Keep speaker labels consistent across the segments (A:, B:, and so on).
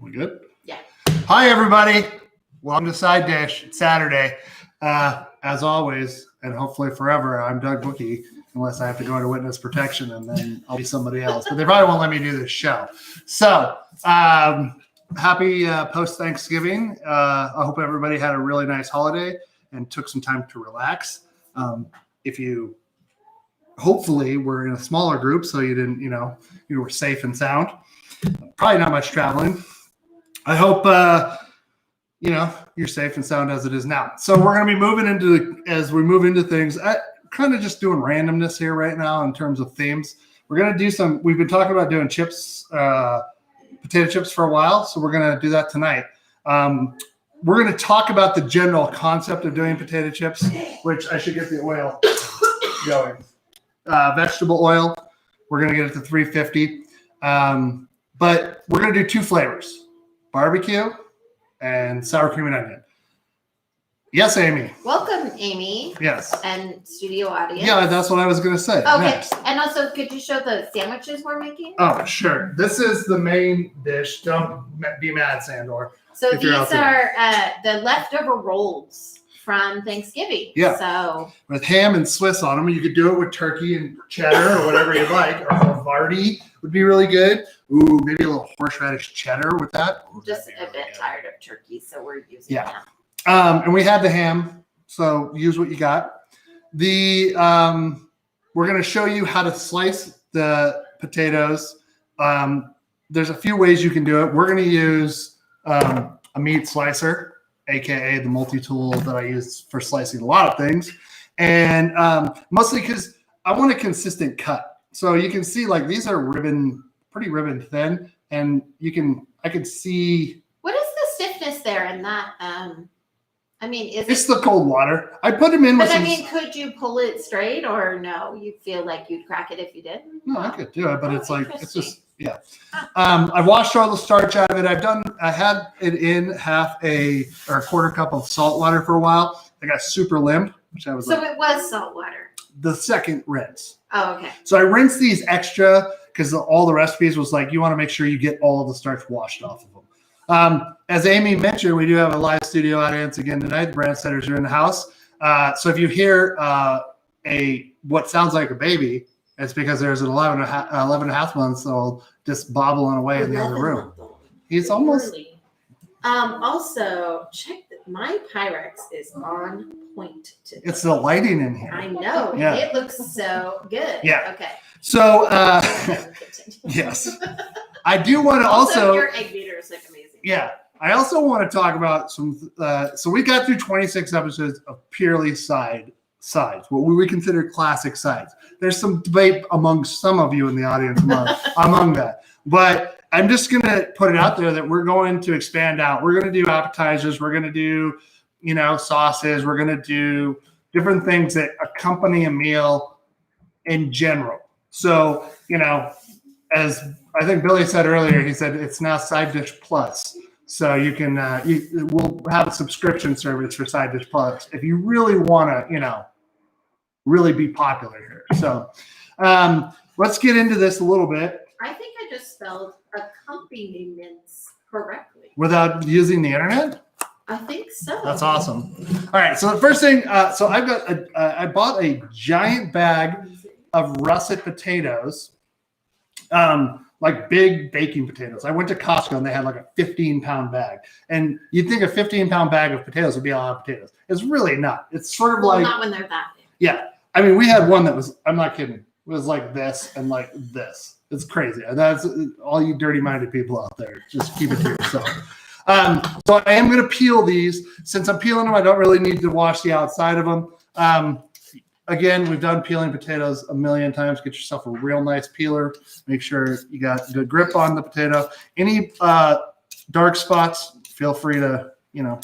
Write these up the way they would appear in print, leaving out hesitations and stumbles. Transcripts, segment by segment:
A: We good?
B: Yeah.
A: Hi, everybody. Welcome to Side Dish. It's Saturday. As always, and hopefully forever, I'm Doug Bookie, unless I have to go into witness protection and then I'll be somebody else. But they probably won't let me do this show. So, happy post-Thanksgiving. I hope everybody had a really nice holiday and took some time to relax. If you hopefully were in a smaller group, so you didn't, you were safe and sound. Probably not much traveling. I hope, you're safe and sound as it is now. So we're going to be moving into things, kind of just doing randomness here right now in terms of themes. We're going to do we've been talking about doing chips, potato chips for a while. So we're going to do that tonight. We're going to talk about the general concept of doing potato chips, which I should get the oil going. Vegetable oil, we're going to get it to 350. But we're going to do two flavors, barbecue and sour cream and onion. Yes, Amy.
B: Welcome, Amy.
A: Yes.
B: And studio audience.
A: Yeah, that's what I was going to say.
B: Okay.
A: Next.
B: And also, could you show the sandwiches we're making?
A: Oh, sure. This is the main dish. Don't be mad, Sandor.
B: So these are the leftover rolls from Thanksgiving.
A: Yeah.
B: So
A: with ham and Swiss on them. You could do it with turkey and cheddar or whatever you like. Or Havarti would be really good. Ooh, maybe a little horseradish cheddar with that. Ooh,
B: just a bit tired of turkey, so we're using ham.
A: And we had the ham, so use what you got. We're going to show you how to slice the potatoes. There's a few ways you can do it. We're going to use a meat slicer, aka the multi-tool that I use for slicing a lot of things, and mostly because I want a consistent cut. So you can see like these are pretty ribbon thin, and I can see.
B: What is the stiffness there in that?
A: It's the cold water. I put them in.
B: Could you pull it straight or no? You feel like you'd crack it if you did?
A: No, I could do it, but it's just. I washed all the starch out of it. I had it in a quarter cup of salt water for a while. I got super limp, which I was
B: So it was salt water.
A: The second rinse.
B: Oh, okay.
A: So I rinsed these extra because all the recipes was like, you want to make sure you get all of the starch washed off of them. As Amy mentioned, we do have a live studio audience again tonight. The brand setters are in the house. So if you hear what sounds like a baby, it's because there's an 11 and a half months old just bobbling away in the other room. He's almost.
B: Also, check that my Pyrex is on point today.
A: It's the lighting in here.
B: I know.
A: Yeah.
B: It looks so good.
A: Yeah.
B: Okay.
A: So, yes. I do want to also
B: your egg beater is like amazing.
A: Yeah. I also want to talk about some. So we got through 26 episodes of purely sides, what we would consider classic sides. There's some debate among some of you in the audience among that. But I'm just going to put it out there that we're going to expand out. We're going to do appetizers. We're going to do, sauces. We're going to do different things that accompany a meal in general. So, as I think Billy said earlier, he said it's now Side Dish Plus. So you can, we'll have a subscription service for Side Dish Plus if you really want to, really be popular here. So let's get into this a little bit.
B: I think I just spelled accompaniments correctly.
A: Without using the internet?
B: I think so.
A: That's awesome. All right. So the first thing, so I bought a giant bag of russet potatoes. Like big baking potatoes. I went to Costco and they had like a 15-pound bag. And you'd think a 15-pound bag of potatoes would be a lot of potatoes. It's really not. It's sort of like.
B: Not when they're that big.
A: Yeah. I mean, we had one that was, I'm not kidding, it was like this and like this. It's crazy. That's all you dirty-minded people out there. Just keep it to yourself. So I am going to peel these. Since I'm peeling them, I don't really need to wash the outside of them. Again, we've done peeling potatoes a million times. Get yourself a real nice peeler. Make sure you got good grip on the potato. Any dark spots, feel free to,
B: The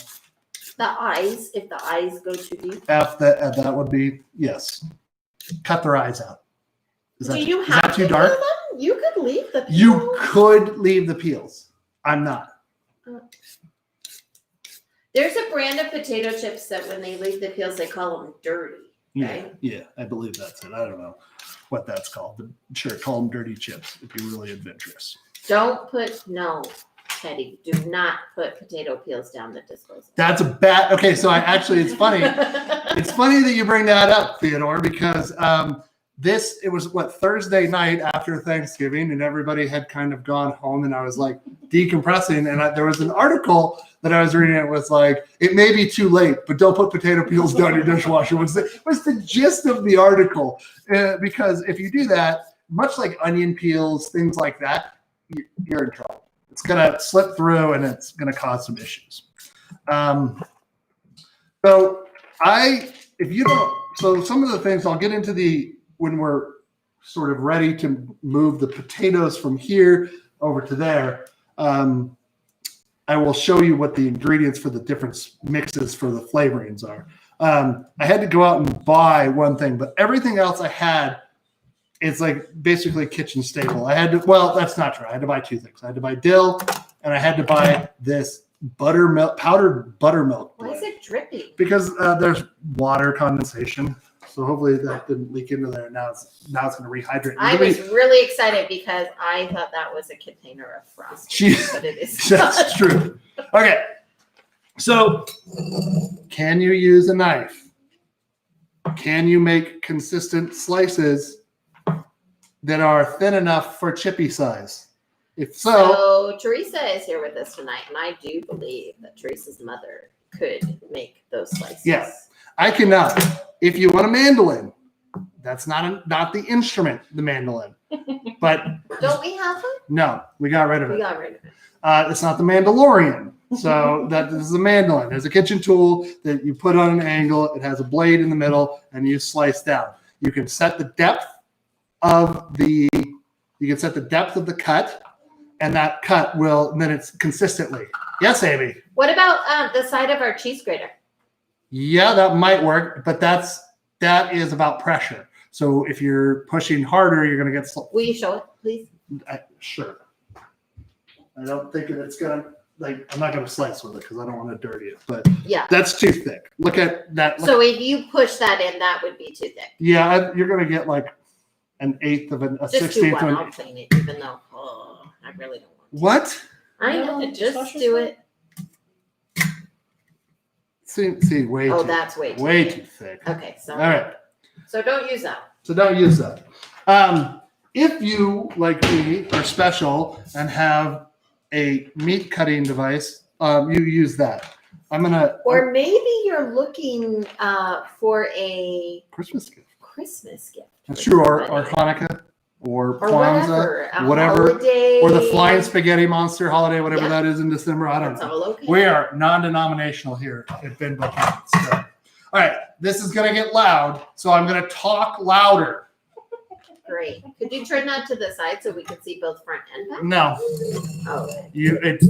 B: eyes, if the eyes go too deep.
A: That would be, yes. Cut their eyes out. Is that too dark?
B: Them? You could leave the peels.
A: You could leave the peels. I'm not.
B: There's a brand of potato chips that when they leave the peels, they call them dirty. Right?
A: Yeah, I believe that's it. I don't know what that's called, but sure, call them dirty chips if you're really adventurous.
B: Don't put, no. Teddy, do not put potato peels down the disposal.
A: That's a bad. Okay, so it's funny. It's funny that you bring that up, Theodore, because it was Thursday night after Thanksgiving, and everybody had kind of gone home, and I was like decompressing, and there was an article that I was reading. It was like, it may be too late, but don't put potato peels down your dishwasher. Was the gist of the article? Because if you do that, much like onion peels, things like that, you're in trouble. It's gonna slip through, and it's gonna cause some issues. So some of the things I'll get into when we're sort of ready to move the potatoes from here over to there. I will show you what the ingredients for the different mixes for the flavorings are. I had to go out and buy one thing, but everything else I had, it's like basically kitchen staple. That's not true. I had to buy two things. I had to buy dill, and I had to buy this powdered buttermilk.
B: Why is it drippy?
A: Because there's water condensation. So hopefully that didn't leak into there. Now it's going to rehydrate.
B: I was really excited because I thought that was a container of Frosty, but it is
A: That's true. Okay. So can you use a knife? Can you make consistent slices that are thin enough for chippy size? If
B: so, Teresa is here with us tonight, and I do believe that Teresa's mother could make those slices.
A: Yes, I cannot. If you want a mandolin, that's not the instrument, the mandolin. But
B: don't we have it?
A: No, we got rid of it.
B: We got rid of it.
A: It's not the Mandalorian. So this is a mandolin. There's a kitchen tool that you put on an angle. It has a blade in the middle, and you slice down. You can set the depth of the cut, and that cut will, and then it's consistently. Yes, Amy.
B: What about the side of our cheese grater?
A: Yeah, that might work, but that is about pressure. So if you're pushing harder, you're going to get.
B: Will you show it, please?
A: Sure. I don't think it's going to. I'm not going to slice with it because I don't want to dirty it. But
B: yeah,
A: that's too thick. Look at that.
B: So if you push that in, that would be too thick.
A: Yeah, you're going to get like an eighth of a 16th.
B: I'll clean it, even though I really don't want to.
A: What?
B: I know. Just do it.
A: See, way too.
B: That's way
A: too thick.
B: Okay, so
A: all right.
B: So don't use that.
A: If you, like me, are special and have a meat cutting device, you use that.
B: Or maybe you're looking for a
A: Christmas gift.
B: That's
A: true, or Hanukkah, or Kwanzaa, whatever,
B: holiday,
A: or the flying spaghetti monster holiday, whatever that is in December. I don't know.
B: Okay.
A: We are non-denominational here at Ben Buchanan. So. All right, this is going to get loud, so I'm going to talk louder.
B: Great. Could you turn that to the side so we can see both front and back?
A: No.
B: Okay.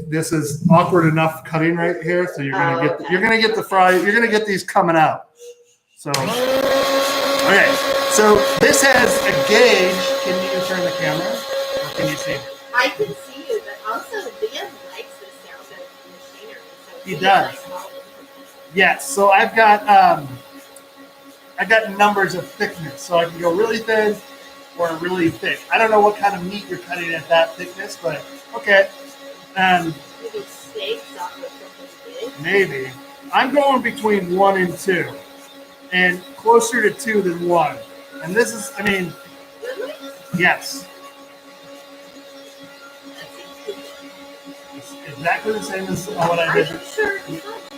A: This is awkward enough cutting right here, so you're gonna get the fry. You're gonna get these coming out. So okay. So this has a gauge. Can you turn the camera? Or can you see?
B: I can see you, but also Dan likes the sound of machinery. So
A: he does. Yes. So I've got numbers of thickness, so I can go really thin or really thick. I don't know what kind of meat you're cutting at that thickness, but okay.
B: Maybe steaks off of something big.
A: Maybe. I'm going between 1 and 2, and closer to 2 than 1. And this is,
B: Really?
A: Yes. It's exactly the same as what I did.
B: Are you sure?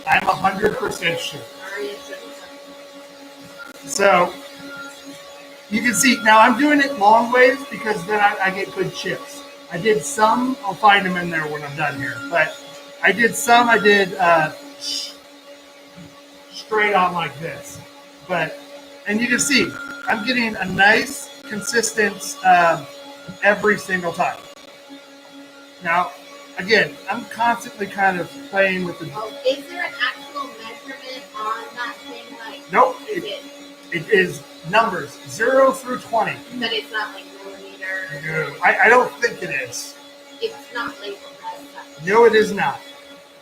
A: I'm 100% sure.
B: Are you sure?
A: So, you can see, now I'm doing it long ways because then I get good chips. I did some, I'll find them in there when I'm done here, but I did straight on like this. And you can see, I'm getting a nice consistency every single time. Now, again, I'm constantly kind of playing with the...
B: Oh, is there an actual measurement on that thing?
A: Nope, it is numbers, 0 through 20.
B: But it's not like millimeter.
A: No, I don't think it is.
B: It's not labeled as that.
A: No, it is not.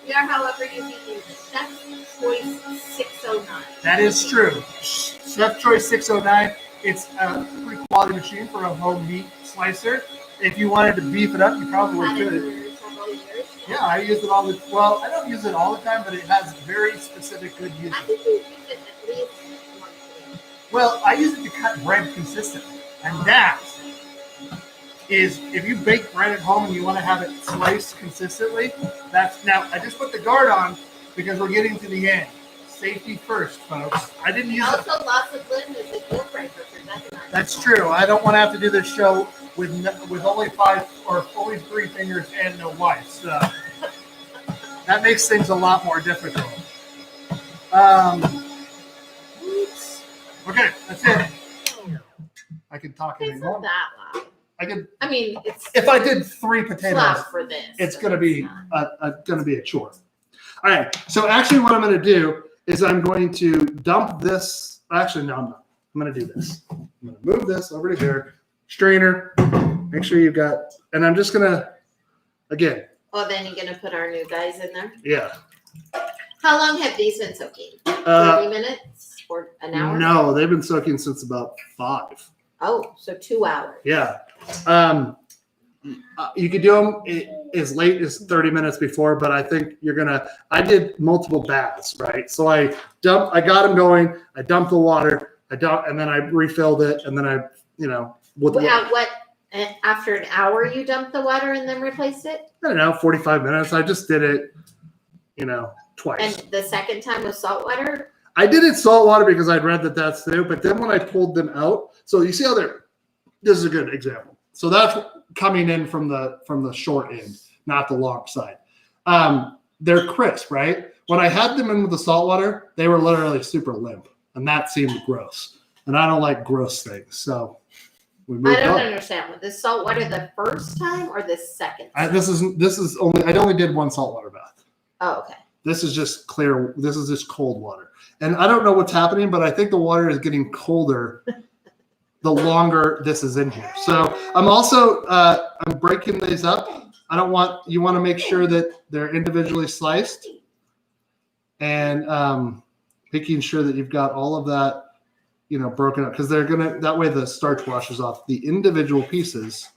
B: We are, however, using Chef's Choice 609.
A: That is true. Chef's Choice 609. It's a pretty quality machine for a home meat slicer. If you wanted to beef it up, you probably could.
B: For several years.
A: Yeah, I use it all the. Well, I don't use it all the time, but it has very specific good uses.
B: I think you use it at least once a week.
A: Well, I use it to cut bread consistently, and that is if you bake bread at home and you want to have it sliced consistently. That's now. I just put the guard on because we're getting to the end. Safety first, folks. I didn't use it.
B: Also, lots of gluten is a deal breaker for mechanized.
A: That's true. I don't want to have to do this show with only 5 or only 3 fingers and no wife. So that makes things a lot more difficult. Okay, that's it. I can talk
B: It's
A: anymore.
B: not that loud.
A: I could.
B: I mean, it's
A: If I did 3 potatoes,
B: loud for this.
A: it's
B: but
A: going to be
B: not.
A: going to be a chore. All right. So actually, what I'm going to do is I'm going to dump this. Actually, no, I'm not. I'm going to do this. I'm going to move this over to here. Strainer. Make sure you've got. And I'm just going to, again.
B: Oh, then you're gonna put our new guys in there.
A: Yeah.
B: How long have these been soaking? 30 minutes or an hour?
A: No, they've been soaking since about 5.
B: Oh, so 2 hours.
A: Yeah. You could do them as late as 30 minutes before, but I think you're gonna. I did multiple baths, right? So I got them going. I dumped the water. And then I refilled it, and then I, with
B: What? After an hour, you dumped the water and then replaced it?
A: I don't know, 45 minutes. I just did it, twice.
B: And the second time was salt water?
A: I did it salt water because I'd read that that's new, but then when I pulled them out, so you see how this is a good example. So that's coming in from the short end, not the long side. They're crisp, right? When I had them in with the salt water, they were literally super limp, and that seemed gross. And I don't like gross things, so we moved
B: I don't
A: on.
B: understand. Was this salt water the first time or the second time?
A: This is only I only did 1 saltwater bath.
B: Oh, okay.
A: This is just clear. This is just cold water. And I don't know what's happening, but I think the water is getting colder the longer this is in here. So I'm also, I'm breaking these up. You want to make sure that they're individually sliced and making sure that you've got all of that, broken up because that way the starch washes off the individual pieces.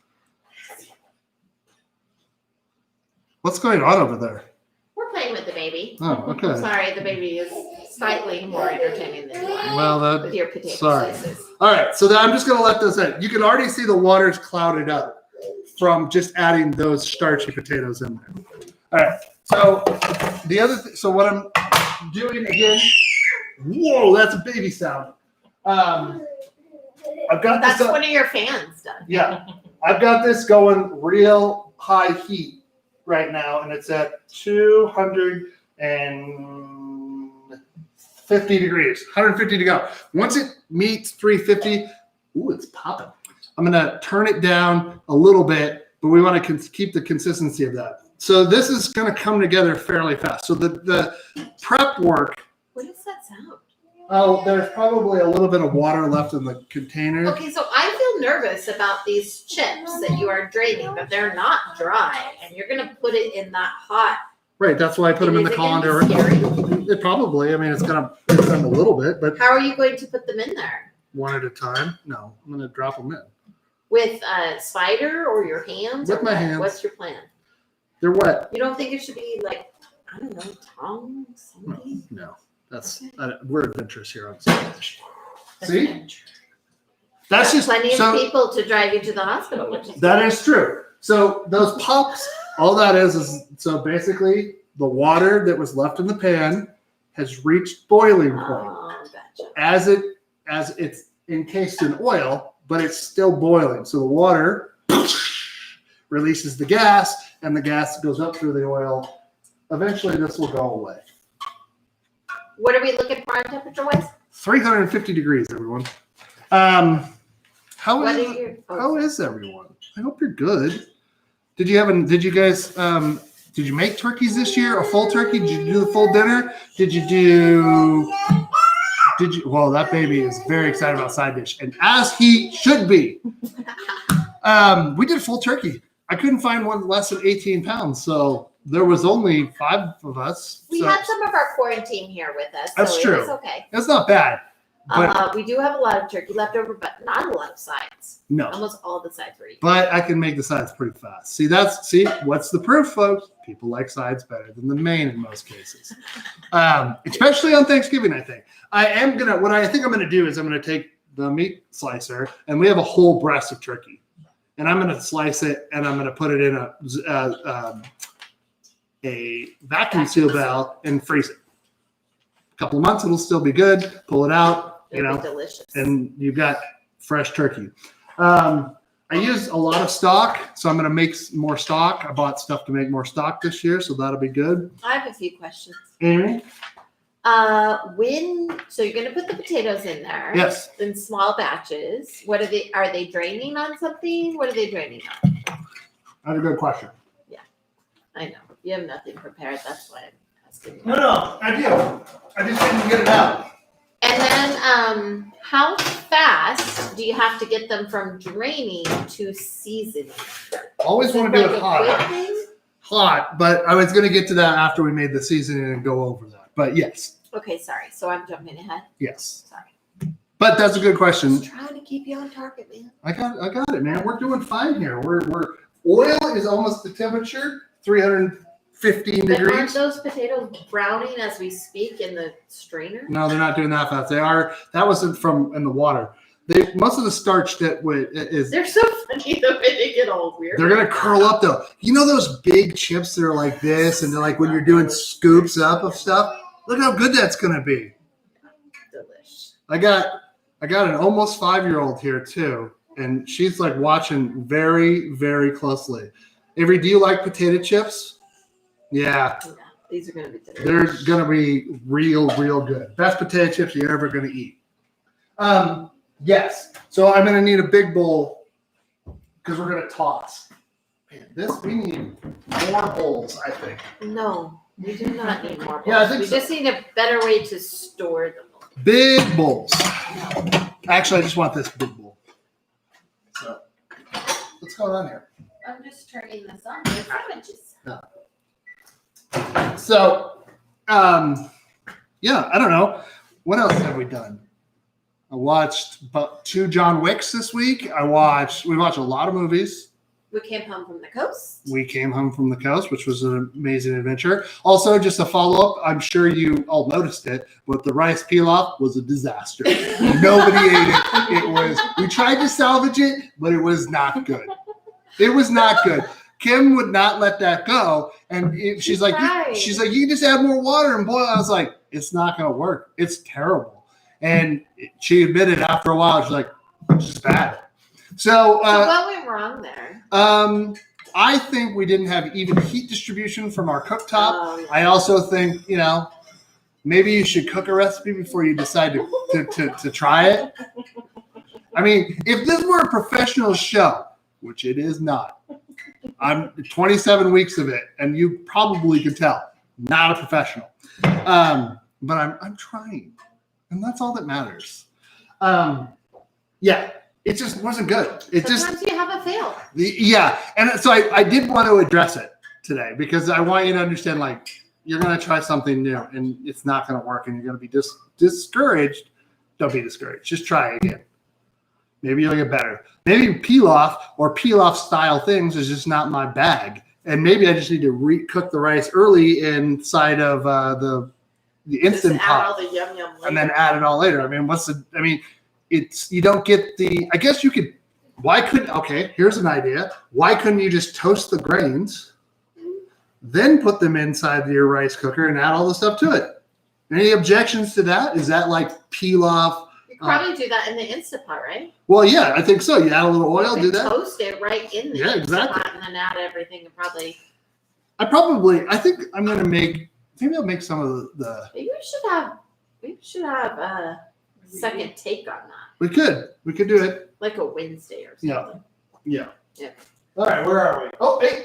A: What's going on over there?
B: We're playing with the baby.
A: Oh, okay.
B: Sorry, the baby is slightly more entertaining than you are.
A: Well,
B: with your potato
A: sorry.
B: slices.
A: All right, so I'm just going to let this in. You can already see the water's clouded up from just adding those starchy potatoes in there. All right, so so what I'm doing again, whoa, that's a baby sound. I've got
B: That's
A: this.
B: one of your fans done.
A: Yeah, I've got this going real high heat right now, and it's at 250 degrees, 150 to go. Once it meets 350, ooh, it's popping. I'm gonna turn it down a little bit, but we want to keep the consistency of that. So this is gonna come together fairly fast. So the prep work.
B: What does that sound?
A: Oh, there's probably a little bit of water left in the container.
B: Okay, so I feel nervous about these chips that you are draining, but they're not dry, and you're gonna put it in that hot.
A: Right, that's why I put them in the
B: Is it gonna
A: colander.
B: be scary?
A: It probably. I mean, it's gonna extend a little bit, but
B: How are you going to put them in there?
A: one at a time. No, I'm gonna drop them in.
B: With a spider or your hands?
A: With
B: or
A: my
B: what?
A: hands.
B: What's your plan?
A: They're wet.
B: You don't think it should be like, I don't know, tongs? Something?
A: No, we're adventurous here on sidedish. See, that's just
B: Plenty of
A: so.
B: people to drive you to the hospital. Which is
A: That is true. So those pops, all that is so basically the water that was left in the pan has reached boiling point.
B: Oh, gotcha.
A: As it's encased in oil, but it's still boiling. So the water releases the gas, and the gas goes up through the oil. Eventually, this will go away.
B: What are we looking for temperature-wise?
A: 350 degrees, everyone. How
B: What
A: is
B: are your?
A: how is everyone? I hope you're good. Did you guys did you make turkeys this year? A full turkey? Did you do the full dinner? Well, that baby is very excited about side dish, and as he should be. We did full turkey. I couldn't find one less than 18 pounds, so there was only 5 of us.
B: We
A: so
B: had some of our quarantine here with us.
A: That's
B: so
A: true.
B: It was okay.
A: It's not bad.
B: We do have a lot of turkey left over, but not a lot of sides.
A: No.
B: Almost all the sides were eaten.
A: But I can make the sides pretty fast. See, what's the proof, folks? People like sides better than the main in most cases. Especially on Thanksgiving, I think. What I think I'm gonna do is I'm gonna take the meat slicer, and we have a whole breast of turkey. And I'm gonna slice it, and I'm gonna put it in a vacuum seal bag and freeze it. A couple of months, it'll still be good. Pull it out.
B: It'll be delicious.
A: And you've got fresh turkey. I use a lot of stock, so I'm going to make more stock. I bought stuff to make more stock this year, so that'll be good.
B: I have a few questions.
A: Amy?
B: So you're going to put the potatoes in there.
A: Yes.
B: In small batches. Are they draining on something? What are they draining on?
A: That's a good question.
B: Yeah, I know. You have nothing prepared. That's why I'm asking.
A: No, I do. I just didn't get it out.
B: And then, how fast do you have to get them from draining to seasoning?
A: Always want to do it hot.
B: Quick thing?
A: Hot, but I was going to get to that after we made the seasoning and go over that. But yes.
B: Okay, sorry. So I'm jumping ahead.
A: Yes.
B: Sorry.
A: But that's a good question.
B: Just trying to keep you on target, man.
A: I got it, man. We're doing fine here. Oil is almost the temperature, 315
B: But aren't
A: degrees.
B: those potatoes browning as we speak in the strainer?
A: No, they're not doing that fast. They are. That wasn't from in the water. Most of the starch is.
B: They're so funny the way they get all weird.
A: They're gonna curl up though. You know those big chips that are like this, and they're like when you're doing scoops up of stuff. Look how good that's gonna be.
B: Delish.
A: I got an almost 5-year-old here too, and she's like watching very, very closely. Avery, do you like potato chips? Yeah.
B: Yeah, these are gonna be delicious.
A: They're gonna be real, real good. Best potato chips you're ever gonna eat. Yes. So I'm gonna need a big bowl because we're gonna toss. Man, we need more bowls, I think.
B: No, we do not need more bowls.
A: Yeah, I think
B: we
A: so.
B: just need a better way to store them.
A: Big bowls. Actually, I just want this big bowl. So what's going on here?
B: I'm just turning this on. There's sandwiches.
A: So, yeah, I don't know. What else have we done? I watched about 2 John Wicks this week. We watched a lot of movies.
B: We came home from the coast.
A: We came home from the coast, which was an amazing adventure. Also, just a follow-up, I'm sure you all noticed it, but the rice pilaf was a disaster. Nobody ate it. We tried to salvage it, but it was not good. It was not good. Kim would not let that go, and she's like, you can just add more water and boil. I was like, it's not going to work. It's terrible. And she admitted after a while, she's like, it's just bad. So
B: what went wrong there?
A: I think we didn't have even heat distribution from our cooktop.
B: Oh, yeah.
A: I also think, maybe you should cook a recipe before you decide to try it. I mean, if this were a professional show, which it is not, I'm 27 weeks of it, and you probably could tell, not a professional. But I'm trying, and that's all that matters. Yeah. It just wasn't good.
B: Sometimes you have a fail.
A: Yeah. And so I did want to address it today because I want you to understand, like, you're going to try something new and it's not going to work and you're going to be discouraged. Don't be discouraged. Just try again. Maybe you'll get better. Maybe pilaf or pilaf style things is just not my bag. And maybe I just need to cook the rice early inside of the instant pot.
B: Add all the yum yum later.
A: And then add it all later. You don't get the, I guess you could, here's an idea. Why couldn't you just toast the grains, then put them inside your rice cooker and add all the stuff to it? Any objections to that? Is that like pilaf?
B: You probably do that in the Instant Pot, right?
A: Well, yeah, I think so. You add a little oil, do that.
B: Toast it right in the Instant Pot and then add everything and probably. I think I'm going to maybe I'll make some of the. Maybe we should have a second take on that.
A: We could do it.
B: Like a Wednesday or something.
A: Yeah. All right, where are we? Oh, hey,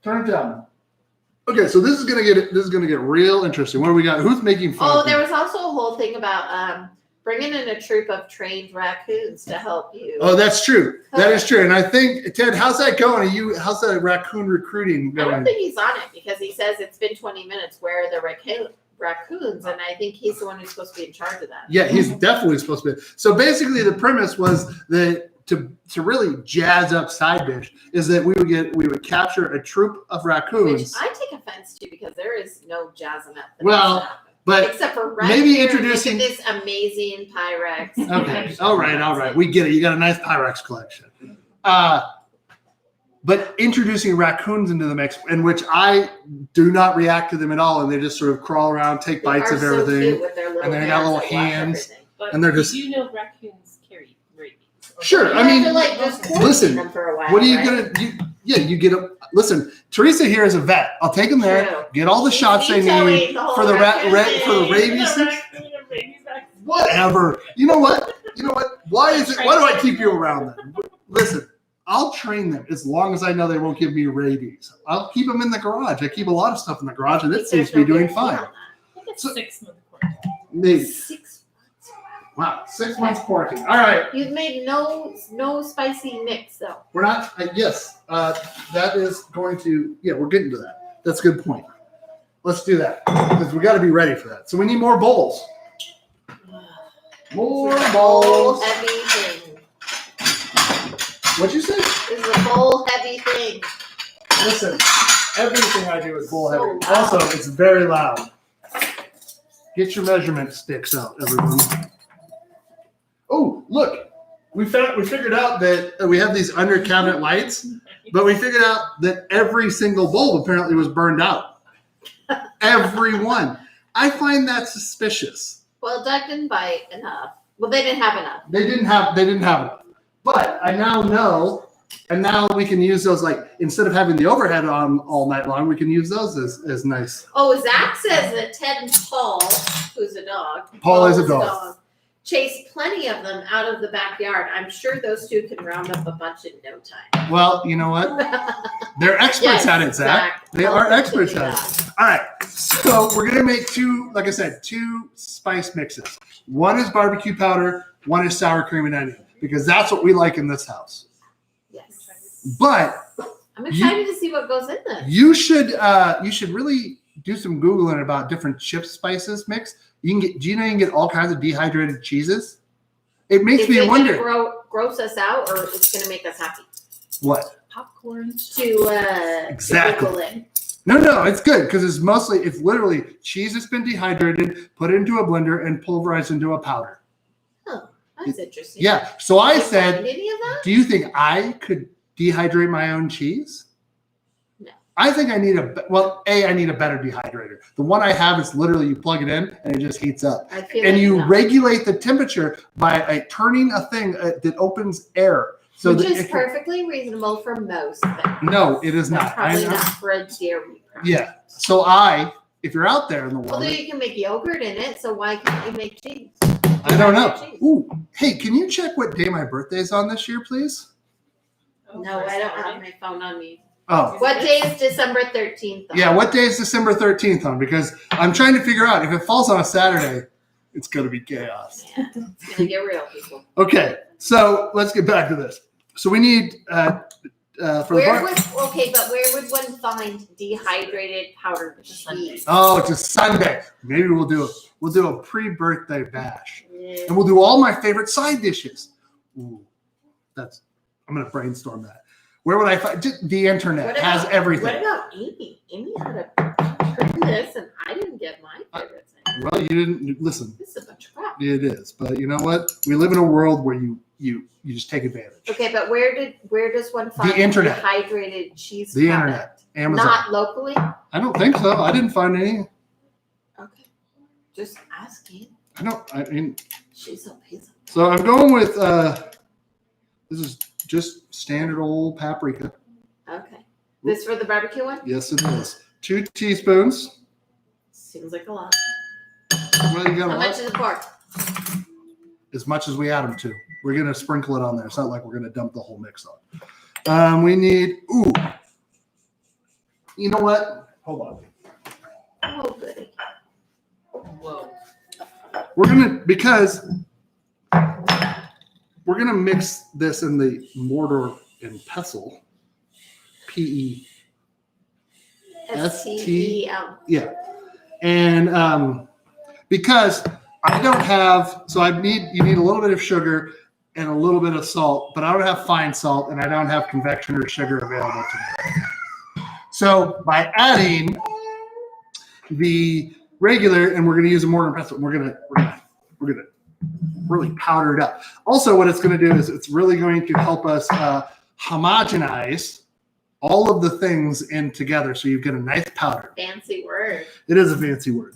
A: turn it down. Okay, so this is gonna get real interesting. What do we got? Who's making fun?
B: Oh, there was also a whole thing about bringing in a troop of trained raccoons to help you.
A: Oh, that's true. That is true. And I think, Ted, how's that going? How's that raccoon recruiting going?
B: I don't think he's on it because he says it's been 20 minutes. Where are the raccoons, and I think he's the one who's supposed to be in charge of that.
A: Yeah, he's definitely supposed to be. So basically, the premise was that to really jazz up side dish is that we would capture a troop of raccoons.
B: Which I take offense to because there is no jazzing up.
A: Well, but
B: except for
A: maybe
B: here,
A: introducing
B: look at this amazing Pyrex.
A: Okay, all right, we get it. You got a nice Pyrex collection. But introducing raccoons into the mix, in which I do not react to them at all, and they just sort of crawl around, take bites of everything,
B: so cute with their little
A: and they got little
B: that wash
A: hands,
B: everything.
C: But
A: and they're just
C: you know raccoons carry rabies.
A: sure.
B: You
A: I mean,
B: have to, like, just quarantine
A: listen,
B: them for a while,
A: what are you
B: right?
A: gonna? You get a listen. Teresa here is a vet. I'll take them there,
B: True.
A: get all the shots they need for the rabies. Whatever. You know what? Why is it? Why do I keep you around them? Listen, I'll train them as long as I know they won't give me rabies. I'll keep them in the garage. I keep a lot of stuff in the garage, and it seems to be doing fine.
C: I think it's 6 months quarantine.
A: Maybe.
B: 6 months.
A: Wow, 6 months quarantine. All right,
B: You've made no spicy mix though.
A: we're not. Yes, that is going to. Yeah, we're getting to that. That's a good point. Let's do that because we got to be ready for that. So we need more bowls. More bowls.
B: Heavy thing.
A: What'd you say?
B: This is a bowl heavy thing.
A: Listen, everything I do is bowl
B: So
A: heavy.
B: loud.
A: Also, it's very loud. Get your measurement sticks out, everyone. Oh, look. We figured out that we have these under cabinet lights, but we figured out that every single bulb apparently was burned out. Every one. I find that suspicious.
B: Well, Doug didn't buy enough. Well, they didn't have enough.
A: They didn't have enough. But I now know, and now we can use those, like, instead of having the overhead on all night long, we can use those as nice.
B: Oh, Zach says that Ted and Paul, who's a dog,
A: Paul is a dog.
B: chase plenty of them out of the backyard. I'm sure those two can round up a bunch in no time.
A: Well, you know what? They're experts at it, Zach. They are experts at it. All right. So we're going to make two spice mixes. One is barbecue powder. One is sour cream and onion, because that's what we like in this house.
B: Yes.
A: But
B: I'm excited to see what goes in this.
A: you should really do some Googling about different chip spices mix. Do you know you can get all kinds of dehydrated cheeses? It makes me wonder.
B: Gross us out, or it's going to make us happy?
A: What?
C: Popcorn.
A: Exactly.
B: To Google it.
A: No, it's good because it's literally cheese that's been dehydrated, put into a blender, and pulverized into a powder.
B: Oh, that's interesting.
A: Yeah. So I
B: Did you
A: said,
B: find any of that?
A: do you think I could dehydrate my own cheese?
B: No.
A: I think I need I need a better dehydrator. The one I have is literally you plug it in and it just heats up.
B: I feel
A: And
B: like
A: you
B: no.
A: regulate the temperature by turning a thing that opens air. So
B: Which
A: that
B: is perfectly reasonable for most things.
A: No, it is
B: But
A: not.
B: probably
A: I know.
B: not for a dairy product.
A: Yeah. So if you're out there in the world,
B: Although you can make yogurt in it, so why can't you make cheese?
A: I don't know.
B: Cheese.
A: Ooh, hey, can you check what day my birthday is on this year, please?
B: No, I don't have my phone on me.
A: Oh,
B: What day is December 13th? on?
A: yeah. What day is December 13th on? Because I'm trying to figure out if it falls on a Saturday, it's going to be chaos.
B: Yeah, it's going to get real, people.
A: Okay, so let's get back to this. So we need but
B: where would one find dehydrated powdered cheese?
A: Oh, it's a Sunday. Maybe we'll do a pre-birthday bash,
B: Yeah.
A: and we'll do all my favorite side dishes. Ooh, I'm gonna brainstorm that. Where would I find the internet has everything?
B: What about Amy? Amy had a this, and I didn't get my favorite thing.
A: Well, you didn't listen.
B: This is a bunch of crap.
A: It is, but you know what? We live in a world where you just take advantage.
B: Okay, but where does one find
A: The internet.
B: dehydrated cheese?
A: The
B: product?
A: internet, Amazon.
B: Not locally.
A: I don't think so. I didn't find any.
B: Okay, just asking.
A: I mean,
B: She's so busy.
A: so I'm going with this is just standard old paprika.
B: Okay, this for the barbecue one.
A: Yes, it is. 2 teaspoons.
B: Seems like a lot.
A: Well, you got a
B: How
A: lot.
B: much is the pork?
A: As much as we add them to. We're gonna sprinkle it on there. It's not like we're gonna dump the whole mix on. We need. Ooh. You know what? Hold on.
B: Oh, goody.
C: Whoa.
A: We're gonna mix this in the mortar and pestle. PEST.
B: STEL.
A: Yeah. And because I don't have, so you need a little bit of sugar and a little bit of salt, but I don't have fine salt and I don't have confectioner sugar available to me. So by adding the regular, and we're going to use a mortar and pestle, we're gonna really powder it up. Also, what it's going to do is it's really going to help us homogenize all of the things in together, so you get a nice powder.
B: Fancy word.
A: It is a fancy word.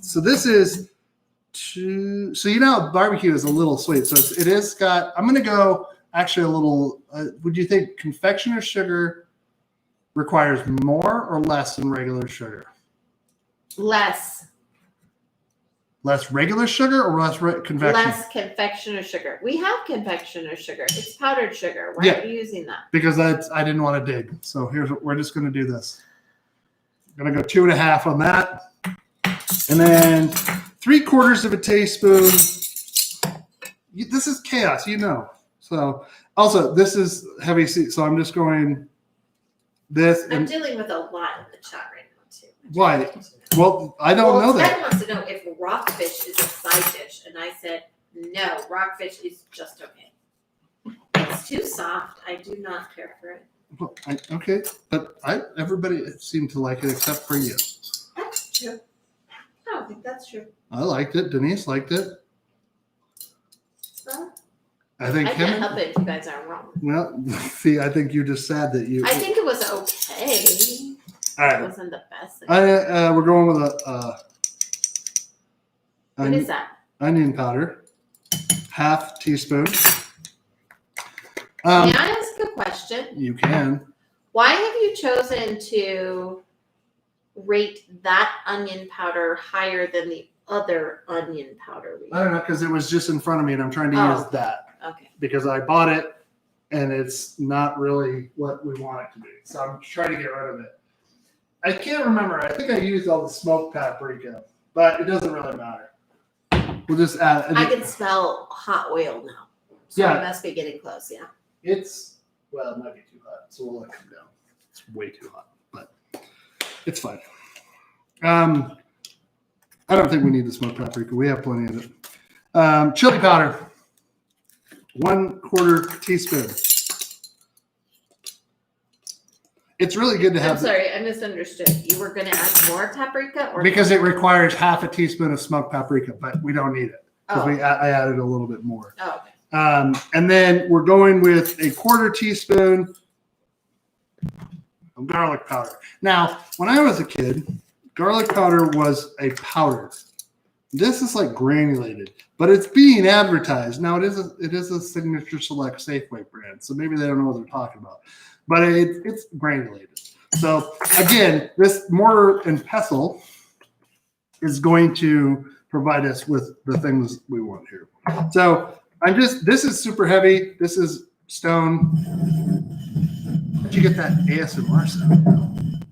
A: So this is barbecue is a little sweet. So it is got, I'm going to go actually a little, would you think confectioner sugar requires more or less than regular sugar?
B: Less.
A: Less regular sugar or less confectioner?
B: Less confectioner sugar. We have confectioner sugar. It's powdered sugar. Why are you using that?
A: Because I didn't want to dig. So here's what we're just going to do this. I'm going to go 2.5 on that. And then 3/4 of a teaspoon. This is chaos, So also this is heavy seed. So I'm just going this.
B: I'm dealing with a lot in the chat right now too.
A: Why? Well, I don't know that.
B: Ted wants to know if rockfish is a side dish, and I said no. Rockfish is just okay. It's too soft. I do not care for it.
A: Well, okay, but everybody seemed to like it except for you.
B: That's true. I don't think that's true.
A: I liked it. Denise liked it.
B: Well,
A: I think
B: I can't help it if you guys are wrong.
A: Well, see, I think you just said that you.
B: I think it was okay.
A: All right.
B: It wasn't the best thing.
A: We're going with a.
B: What is that?
A: Onion powder, 1/2 teaspoon.
B: May I ask a question?
A: You can.
B: Why have you chosen to rate that onion powder higher than the other onion powder?
A: I don't know, because it was just in front of me and I'm trying to use that.
B: Okay.
A: Because I bought it and it's not really what we want it to be. So I'm trying to get rid of it. I can't remember. I think I used all the smoked paprika, but it doesn't really matter. We'll just add.
B: I can smell hot oil now. So
A: Yeah.
B: we must be getting close, yeah.
A: It might be too hot, so we'll let it come down. It's way too hot, but it's fine. I don't think we need the smoked paprika. We have plenty of it. Chili powder, 1/4 teaspoon. It's really good to have.
B: I'm sorry, I misunderstood. You were going to add more paprika?
A: Because it requires 1/2 teaspoon of smoked paprika, but we don't need it. Because I added a little bit more.
B: Oh, okay.
A: And then we're going with 1/4 teaspoon of garlic powder. Now, when I was a kid, garlic powder was a powder. This is like granulated, but it's being advertised. Now, it is a Signature Select Safeway brand, so maybe they don't know what they're talking about. But it's granulated. So again, this mortar and pestle is going to provide us with the things we want here. So this is super heavy. This is stone. How'd you get that ASMR sound?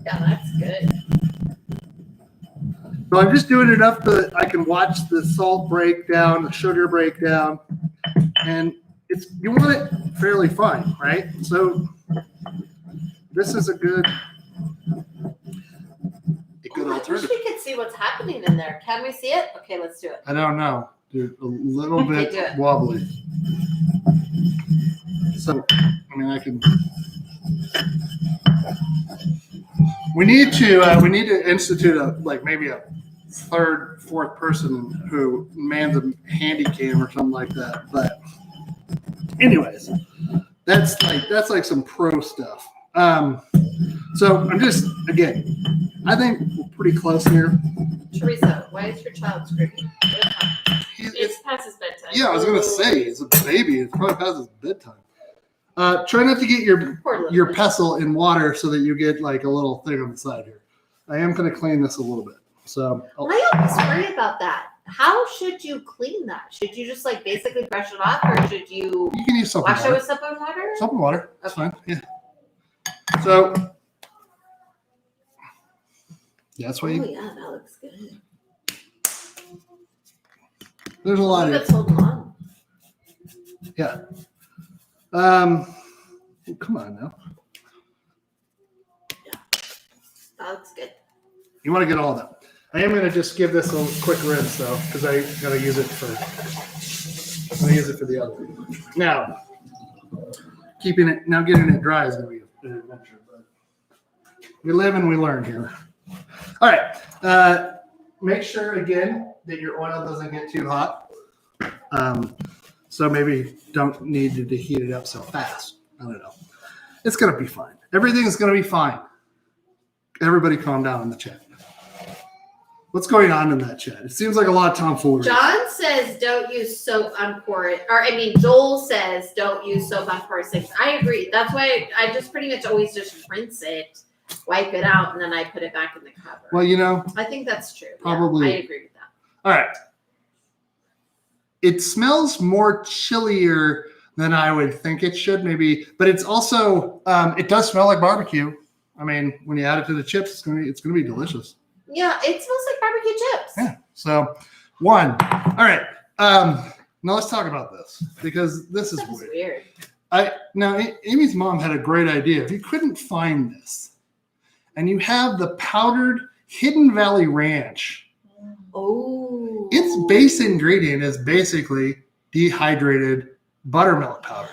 B: Yeah, that's good.
A: So I'm just doing it enough that I can watch the salt break down, the sugar break down, and you want it fairly fine, right? So this is a good
B: I wish we could see what's happening in there. Can we see it? Okay, let's do it.
A: I don't know. Dude, a little bit
B: do it.
A: wobbly. So, I can. We need to institute maybe a 3rd, 4th person who mans a handy cam or something like that. But anyways, that's like some pro stuff. So I'm just, again, I think we're pretty close here.
B: Teresa, why is your child screaming? What happened?
C: It's past his bedtime.
A: Yeah, I was gonna say it's a baby. It's probably past his bedtime. Try not to get your pestle in water so that you get like a little thing on the side here. I am gonna clean this a little bit. So
B: I always worry about that. How should you clean that? Should you just basically brush it off, or should you
A: can use soap and
B: wash it
A: water.
B: with soap and water?
A: Soap and water. That's
B: Okay.
A: fine. Yeah. So that's why
B: yeah, that looks good.
A: there's a lot of
B: That's holding on.
A: yeah. Well, come on now.
B: That looks good.
A: You want to get all of them. I am going to just give this a quick rinse though, because I got to use it for. I'm going to use it for the other. Now, getting it dry is going to be an adventure. But we live and we learn here. All right. Make sure again that your oil doesn't get too hot. So maybe don't need to heat it up so fast. I don't know. It's going to be fine. Everything is going to be fine. Everybody calm down in the chat. What's going on in that chat? It seems like a lot of tomfoolery.
B: John says don't use soap on porridge. Joel says don't use soap on porridge sticks. I agree. That's why I just pretty much always just rinse it, wipe it out, and then I put it back in the cover.
A: Well,
B: I think that's true.
A: Probably.
B: Yeah, I agree with that.
A: All right. It smells more chillier than I would think it should, maybe, but it's also it does smell like barbecue. I mean, when you add it to the chips, it's gonna be delicious.
B: Yeah, it smells like barbecue chips.
A: Yeah. So, one. All right. Now let's talk about this because this is weird. Now Amy's mom had a great idea. If you couldn't find this, and you have the powdered Hidden Valley Ranch.
B: Oh.
A: Its base ingredient is basically dehydrated buttermilk powder.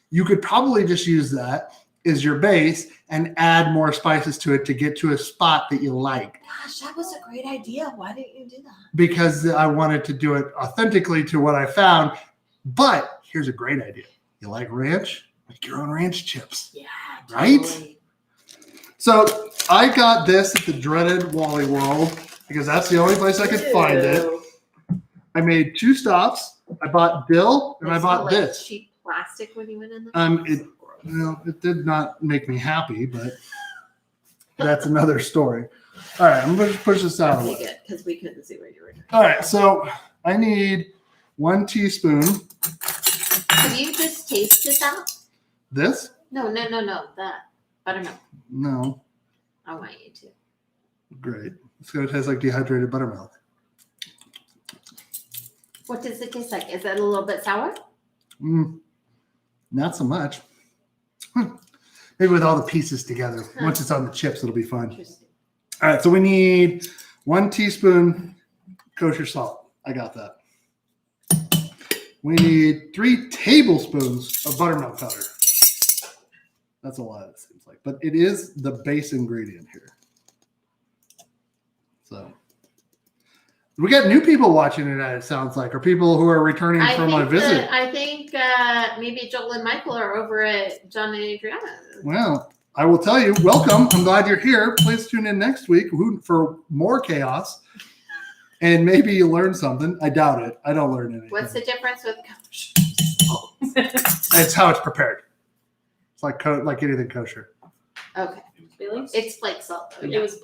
A: You could probably just use that as your base and add more spices to it to get to a spot that you like.
B: Gosh, that was a great idea. Why didn't you do that?
A: Because I wanted to do it authentically to what I found. But here's a great idea. You like ranch? Make your own ranch chips.
B: Yeah,
A: right?
B: Totally.
A: So I got this at the dreaded Wally World because that's the only place I could find it. I made 2 stops. I bought dill and I bought this.
B: Cheap plastic when you went in there.
A: It did not make me happy, but that's another story. All right, I'm going to push this out.
B: Okay, good, because we couldn't see where you were.
A: All right, so I need 1 teaspoon.
B: Have you just tasted that?
A: This?
B: No, that buttermilk.
A: No.
B: I want you to.
A: Great. It's going to taste like dehydrated buttermilk.
B: What does it taste like? Is it a little bit sour?
A: Not so much. Maybe with all the pieces together. Once it's on the chips, it'll be fun.
B: Interesting.
A: All right, so we need 1 teaspoon kosher salt. I got that. We need 3 tablespoons of buttermilk powder. That's a lot, it seems like. But it is the base ingredient here. So we got new people watching it sounds like, or people who are returning from a visit.
B: I think maybe Joel and Michael are over at John and Adriana.
A: Well, I will tell you, welcome. I'm glad you're here. Please tune in next week for more chaos. And maybe you learn something. I doubt it. I don't learn anything.
B: What's the difference with kosher?
A: It's how it's prepared. It's like anything kosher.
B: Okay.
C: Really?
B: It's flake salt. Though.
C: It was